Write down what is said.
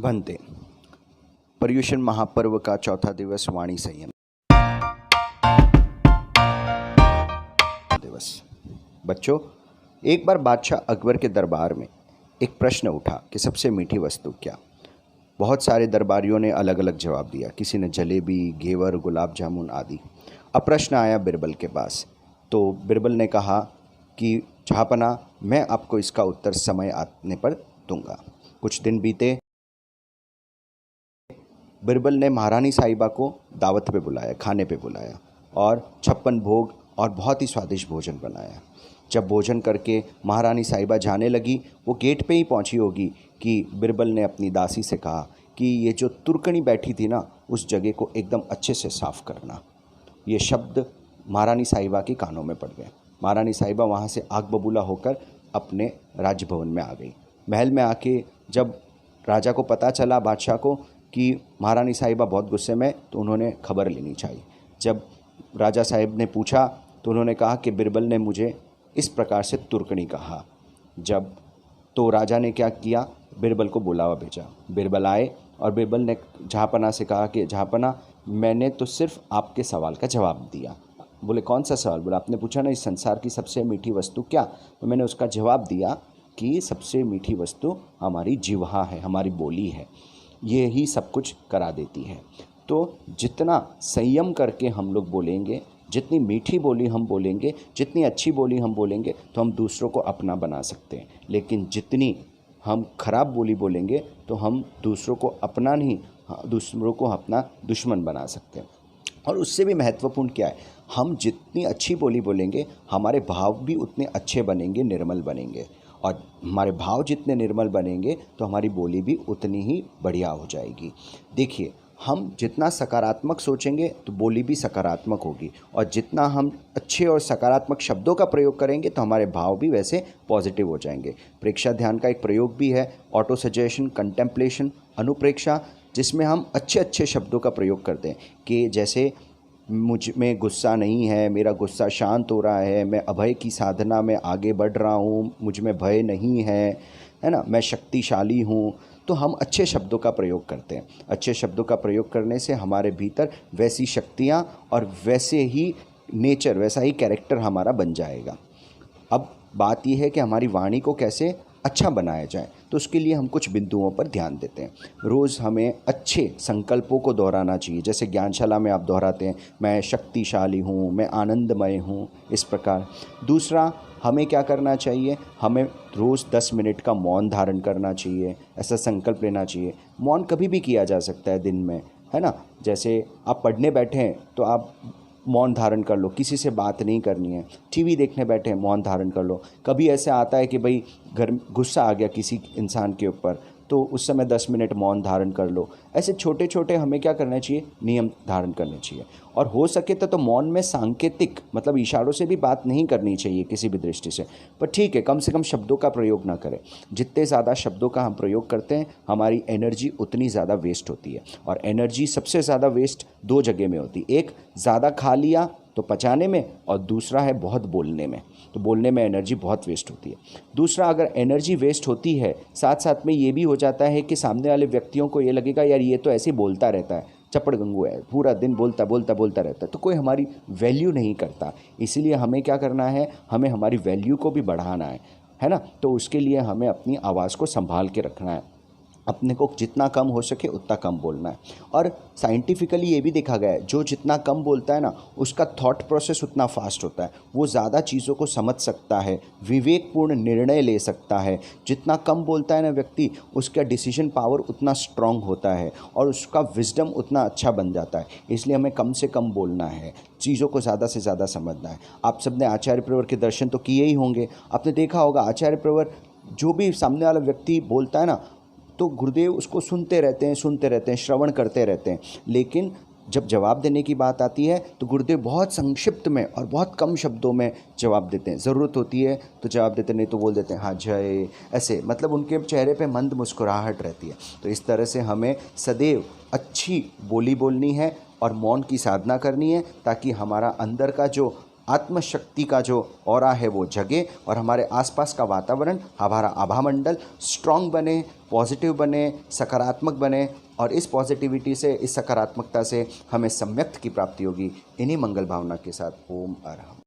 भन्ते। पर्युषण महापर्व का चौथा दिवस वाणी संयम दिवस। बच्चों, एक बार बादशाह अकबर के दरबार में एक प्रश्न उठा कि सबसे मीठी वस्तु क्या। बहुत सारे दरबारियों ने अलग अलग जवाब दिया। किसी ने जलेबी, घेवर, गुलाब जामुन आदि। अब प्रश्न आया बिरबल के पास। तो बिरबल ने कहा कि जहाँपना, मैं आपको इसका उत्तर समय आने पर दूंगा। कुछ दिन बीते। बिरबल ने महारानी साहिबा को दावत पे बुलाया, खाने पे बुलाया और 56 भोग और बहुत ही स्वादिष्ट भोजन बनाया। जब भोजन करके महारानी साहिबा जाने लगी, वो गेट पे ही पहुंची होगी कि बिरबल ने अपनी दासी से कहा कि ये जो तुर्कनी बैठी थी ना, उस जगह को एकदम अच्छे से साफ़ करना। ये शब्द महारानी साहिबा के कानों में पड़ गए। महारानी साहिबा वहाँ से आग बबूला होकर अपने राजभवन में आ गई। महल में आके जब राजा को पता चला, बादशाह को, कि महारानी साहिबा बहुत गुस्से में, तो उन्होंने खबर लेनी चाहिए। जब राजा साहिब ने पूछा तो उन्होंने कहा कि बिरबल ने मुझे इस प्रकार से तुर्कनी कहा। जब तो राजा ने क्या किया, बिरबल को बुलावा भेजा। बिरबल आए और बिरबल ने जहाँपना से कहा कि जहाँपना, मैंने तो सिर्फ आपके सवाल का जवाब दिया। बोले कौन सा सवाल? बोला आपने पूछा ना इस संसार की सबसे मीठी वस्तु क्या, तो मैंने उसका जवाब दिया कि सबसे मीठी वस्तु हमारी जिह्वा है, हमारी बोली है। ये ही सब कुछ करा देती है। तो जितना संयम करके हम लोग बोलेंगे, जितनी मीठी बोली हम बोलेंगे, जितनी अच्छी बोली हम बोलेंगे, तो हम दूसरों को अपना बना सकते हैं। लेकिन जितनी हम खराब बोली बोलेंगे तो हम दूसरों को अपना नहीं, दूसरों को अपना दुश्मन बना सकते हैं। और उससे भी महत्वपूर्ण क्या है, हम जितनी अच्छी बोली बोलेंगे, हमारे भाव भी उतने अच्छे बनेंगे, निर्मल बनेंगे। और हमारे भाव जितने निर्मल बनेंगे तो हमारी बोली भी उतनी ही बढ़िया हो जाएगी। देखिए, हम जितना सकारात्मक सोचेंगे तो बोली भी सकारात्मक होगी, और जितना हम अच्छे और सकारात्मक शब्दों का प्रयोग करेंगे तो हमारे भाव भी वैसे पॉजिटिव हो जाएंगे। प्रेक्षा ध्यान का एक प्रयोग भी है, ऑटो सजेशन, कंटेम्पलेशन, अनुप्रेक्षा, जिसमें हम अच्छे अच्छे शब्दों का प्रयोग करते हैं कि जैसे मुझ में गुस्सा नहीं है, मेरा गुस्सा शांत हो रहा है, मैं अभय की साधना में आगे बढ़ रहा हूँ, मुझ में भय नहीं है ना, मैं शक्तिशाली हूँ। तो हम अच्छे शब्दों का प्रयोग करते हैं। अच्छे शब्दों का प्रयोग करने से हमारे भीतर वैसी शक्तियाँ और वैसे ही नेचर, वैसा ही कैरेक्टर हमारा बन जाएगा। अब बात यह है कि हमारी वाणी को कैसे अच्छा बनाया जाए, तो उसके लिए हम कुछ बिंदुओं पर ध्यान देते हैं। रोज़ हमें अच्छे संकल्पों को दोहराना चाहिए। जैसे ज्ञानशाला में आप दोहराते हैं, मैं शक्तिशाली हूँ, मैं आनंदमय हूँ, इस प्रकार। दूसरा, हमें क्या करना चाहिए, हमें रोज़ 10 मिनट का मौन धारण करना चाहिए, ऐसा संकल्प लेना चाहिए। मौन कभी भी किया जा सकता है दिन में, है ना। जैसे आप पढ़ने बैठे हैं तो आप मौन धारण कर लो, किसी से बात नहीं करनी है। टीवी देखने बैठे हैं, मौन धारण कर लो। कभी ऐसे आता है कि भाई घर गुस्सा आ गया किसी इंसान के ऊपर, तो उस समय 10 मिनट मौन धारण कर लो। ऐसे छोटे छोटे हमें क्या करना चाहिए, नियम धारण करने चाहिए। और हो सके तो मौन में सांकेतिक, मतलब इशारों से भी बात नहीं करनी चाहिए किसी भी दृष्टि से, पर ठीक है, कम से कम शब्दों का प्रयोग ना करें। जितने ज़्यादा शब्दों का हम प्रयोग करते हैं, हमारी एनर्जी उतनी ज़्यादा वेस्ट होती है। और एनर्जी सबसे ज़्यादा वेस्ट 2 जगह में होती है। एक, ज़्यादा खा लिया तो पचाने में, और दूसरा है बहुत बोलने में। तो बोलने में एनर्जी बहुत वेस्ट होती है। दूसरा, अगर एनर्जी वेस्ट होती है, साथ साथ में ये भी हो जाता है कि सामने वाले व्यक्तियों को ये लगेगा यार ये तो ऐसे ही बोलता रहता है, चपड़ गंगू है, पूरा दिन बोलता बोलता बोलता रहता है, तो कोई हमारी वैल्यू नहीं करता। इसीलिए हमें क्या करना है, हमें हमारी वैल्यू को भी बढ़ाना है ना। तो उसके लिए हमें अपनी आवाज़ को संभाल के रखना है। अपने को जितना कम हो सके उतना कम बोलना है। और साइंटिफिकली ये भी देखा गया है, जो जितना कम बोलता है ना, उसका थॉट प्रोसेस उतना फास्ट होता है, वो ज़्यादा चीज़ों को समझ सकता है, विवेकपूर्ण निर्णय ले सकता है। जितना कम बोलता है ना व्यक्ति, उसका डिसीजन पावर उतना स्ट्रांग होता है और उसका विजडम उतना अच्छा बन जाता है। इसलिए हमें कम से कम बोलना है, चीज़ों को ज़्यादा से ज़्यादा समझना है। आप सबने आचार्य प्रवर के दर्शन तो किए ही होंगे। आपने देखा होगा, आचार्य प्रवर जो भी सामने वाला व्यक्ति बोलता है ना, तो गुरुदेव उसको सुनते रहते हैं, श्रवण करते रहते हैं। लेकिन जब जवाब देने की बात आती है तो गुरुदेव बहुत संक्षिप्त में और बहुत कम शब्दों में जवाब देते हैं। ज़रूरत होती है तो जवाब देते, नहीं तो बोल देते हैं हाँ जय, ऐसे, मतलब उनके चेहरे पे मंद मुस्कुराहट रहती है। तो इस तरह से हमें सदैव अच्छी बोली बोलनी है और मौन की साधना करनी है, ताकि हमारा अंदर का जो आत्मशक्ति का जो ऑरा है वो जगे और हमारे आसपास का वातावरण, हमारा आभामंडल स्ट्रांग बने, पॉजिटिव बने, सकारात्मक बने और इस पॉजिटिविटी से, इस सकारात्मकता से हमें सम्यक्त की प्राप्ति होगी। इन्हीं मंगल भावना के साथ ओम अरहम।